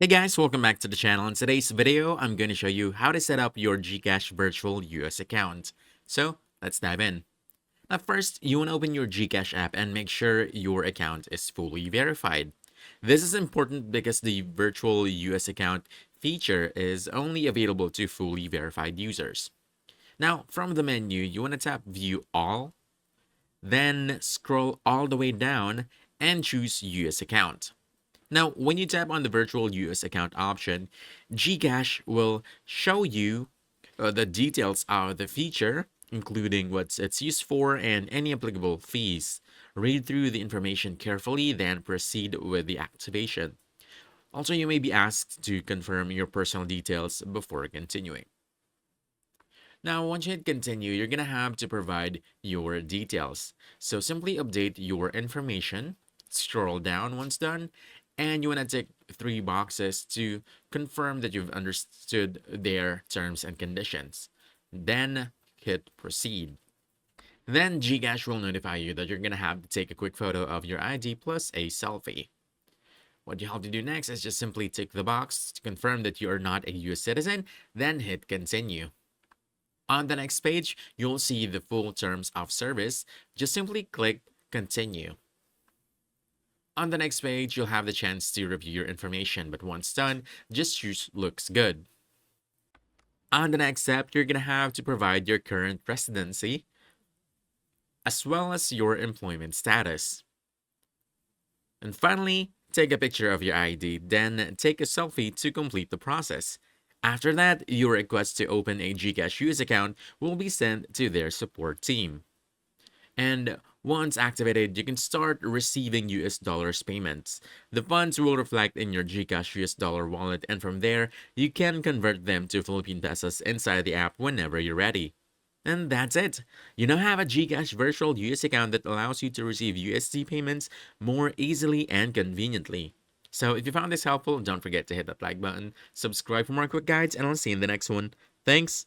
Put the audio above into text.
Hey guys, welcome back to the channel. In today's video, I'm going to show you how to set up your GCash virtual US account. So let's dive in. Now first, you want to open your GCash app and make sure your account is fully verified. This is important because the virtual US account feature is only available to fully verified users. Now from the menu, you want to tap View All, then scroll all the way down and choose US account. Now, when you tap on the virtual US account option, GCash will show you the details of the feature, including what it's used for and any applicable fees. Read through the information carefully, then proceed with the activation. Also, you may be asked to confirm your personal details before continuing. Now, once you hit continue, you're going to have to provide your details. So simply update your information, scroll down once done, and you want to tick three boxes to confirm that you've understood their terms and conditions. Then hit proceed. Then GCash will notify you that you're going to have to take a quick photo of your ID plus a selfie. What you have to do next is just simply tick the box to confirm that you are not a US citizen, then hit continue. On the next page, you'll see the full terms of service. Just simply click continue. On the next page, you'll have the chance to review your information, but once done, just choose looks good. On the next step, you're going to have to provide your current residency as well as your employment status. And finally, take a picture of your ID, then take a selfie to complete the process. After that, your request to open a GCash US account will be sent to their support team. And once activated, you can start receiving US dollars payments. The funds will reflect in your GCash US dollar wallet, and from there, you can convert them to Philippine pesos inside the app whenever you're ready. And that's it. You now have a GCash virtual US account that allows you to receive USD payments more easily and conveniently. So if you found this helpful, don't forget to hit that like button, subscribe for more quick guides, and I'll see you in the next one. Thanks!